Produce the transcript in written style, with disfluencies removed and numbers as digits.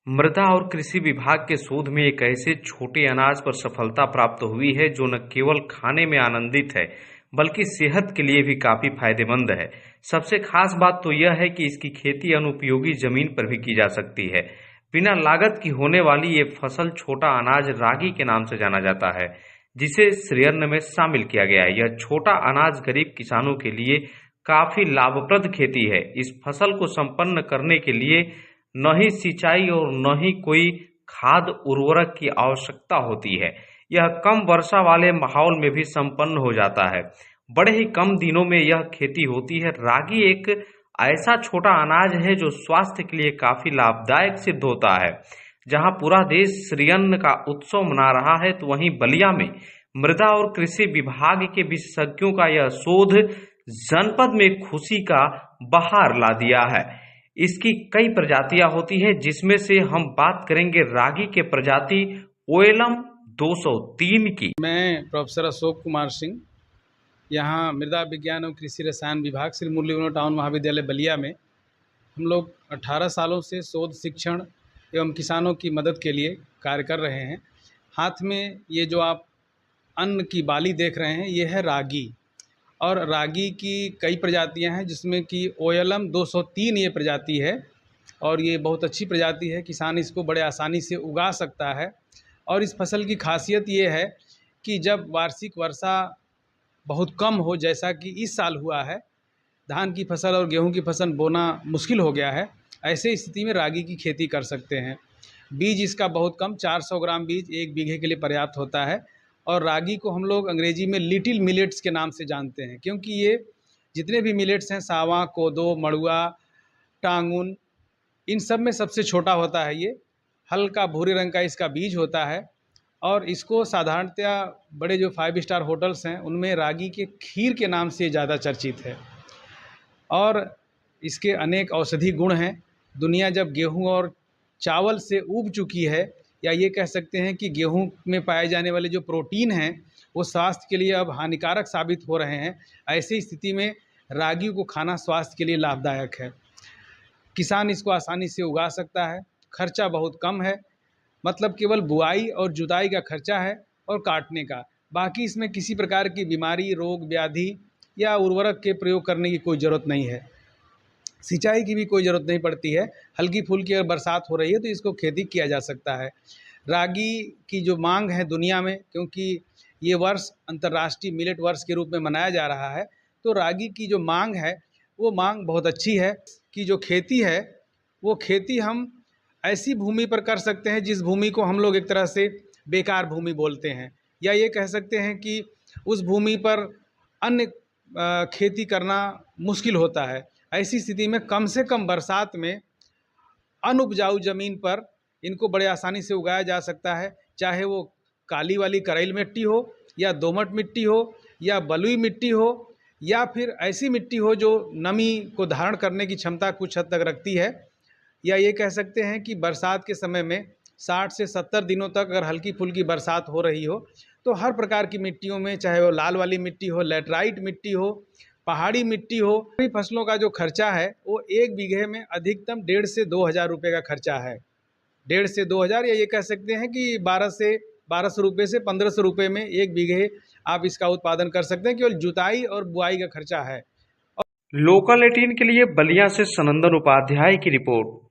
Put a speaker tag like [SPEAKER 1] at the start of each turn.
[SPEAKER 1] मृदा और कृषि विभाग के शोध में एक ऐसे छोटे अनाज पर सफलता प्राप्त हुई है जो न केवल खाने में आनंदित है बल्कि सेहत के लिए भी काफी फायदेमंद है। सबसे खास बात तो यह है कि इसकी खेती अनुपयोगी जमीन पर भी की जा सकती है। बिना लागत की होने वाली ये फसल छोटा अनाज रागी के नाम से जाना जाता है, जिसे श्रेयन्न में शामिल किया गया है। यह छोटा अनाज गरीब किसानों के लिए काफी लाभप्रद खेती है। इस फसल को संपन्न करने के लिए न ही सिंचाई और न ही कोई खाद उर्वरक की आवश्यकता होती है। यह कम वर्षा वाले माहौल में भी संपन्न हो जाता है। बड़े ही कम दिनों में यह खेती होती है। रागी एक ऐसा छोटा अनाज है जो स्वास्थ्य के लिए काफी लाभदायक सिद्ध होता है। जहां पूरा देश श्रीअन्न का उत्सव मना रहा है, तो वहीं बलिया में मृदा और कृषि विभाग के विशेषज्ञों का यह शोध जनपद में खुशी का बहार ला दिया है। इसकी कई प्रजातियां होती है, जिसमें से हम बात करेंगे रागी के प्रजाति ओएलम 203 की।
[SPEAKER 2] मैं प्रोफेसर अशोक कुमार सिंह, यहाँ मृदा विज्ञान एवं कृषि रसायन विभाग श्री मुरली टाउन महाविद्यालय बलिया में हम लोग 18 सालों से शोध शिक्षण एवं किसानों की मदद के लिए कार्य कर रहे हैं। हाथ में ये जो आप अन्न की बाली देख रहे हैं, ये है रागी। और रागी की कई प्रजातियां हैं, जिसमें कि ओएलम 203 ये प्रजाति है और ये बहुत अच्छी प्रजाति है। किसान इसको बड़े आसानी से उगा सकता है। और इस फसल की खासियत ये है कि जब वार्षिक वर्षा बहुत कम हो, जैसा कि इस साल हुआ है, धान की फसल और गेहूं की फसल बोना मुश्किल हो गया है, ऐसे स्थिति में रागी की खेती कर सकते हैं। बीज इसका बहुत कम 400 ग्राम बीज 1 बीघे के लिए पर्याप्त होता है। और रागी को हम लोग अंग्रेजी में लिटिल मिलेट्स के नाम से जानते हैं, क्योंकि ये जितने भी मिलेट्स हैं, सावा, कोदो, मड़ुआ, टांगुन, इन सब में सबसे छोटा होता है। ये हल्का भूरे रंग का इसका बीज होता है। और इसको साधारणतया बड़े जो 5 स्टार होटल्स हैं, उनमें रागी के खीर के नाम से ज़्यादा चर्चित है। और इसके अनेक औषधि गुण हैं। दुनिया जब गेहूं और चावल से ऊब चुकी है, या ये कह सकते हैं कि गेहूं में पाए जाने वाले जो प्रोटीन हैं वो स्वास्थ्य के लिए अब हानिकारक साबित हो रहे हैं, ऐसी स्थिति में रागी को खाना स्वास्थ्य के लिए लाभदायक है। किसान इसको आसानी से उगा सकता है। खर्चा बहुत कम है, मतलब केवल बुआई और जुताई का खर्चा है और काटने का। बाकी इसमें किसी प्रकार की बीमारी, रोग, व्याधि या उर्वरक के प्रयोग करने की कोई ज़रूरत नहीं है। सिंचाई की भी कोई ज़रूरत नहीं पड़ती है। हल्की फुल्की अगर बरसात हो रही है तो इसको खेती किया जा सकता है। रागी की जो मांग है दुनिया में, क्योंकि ये वर्ष अंतर्राष्ट्रीय मिलेट वर्ष के रूप में मनाया जा रहा है, तो रागी की जो मांग है वो मांग बहुत अच्छी है। कि जो खेती है वो खेती हम ऐसी भूमि पर कर सकते हैं जिस भूमि को हम लोग एक तरह से बेकार भूमि बोलते हैं, या ये कह सकते हैं कि उस भूमि पर अन्य खेती करना मुश्किल होता है। ऐसी स्थिति में कम से कम बरसात में अनउपजाऊ ज़मीन पर इनको बड़े आसानी से उगाया जा सकता है। चाहे वो काली वाली करैल मिट्टी हो, या दोमट मिट्टी हो, या बलुई मिट्टी हो, या फिर ऐसी मिट्टी हो जो नमी को धारण करने की क्षमता कुछ हद तक रखती है। या ये कह सकते हैं कि बरसात के समय में 60 से 70 दिनों तक अगर हल्की फुल्की बरसात हो रही हो, तो हर प्रकार की मिट्टियों में, चाहे वो लाल वाली मिट्टी हो, लैटराइट मिट्टी हो, पहाड़ी मिट्टी हो, सभी फसलों का जो खर्चा है वो 1 बीघे में अधिकतम 1.5 से 2 हज़ार रुपये का खर्चा है। 1.5 से 2 हज़ार, या ये कह सकते हैं कि 1200 रुपये से 1500 रुपये में 1 बीघे आप इसका उत्पादन कर सकते हैं। केवल जुताई और बुआई का खर्चा है।
[SPEAKER 1] लोकल 18 के लिए बलिया से सनंदन उपाध्याय की रिपोर्ट।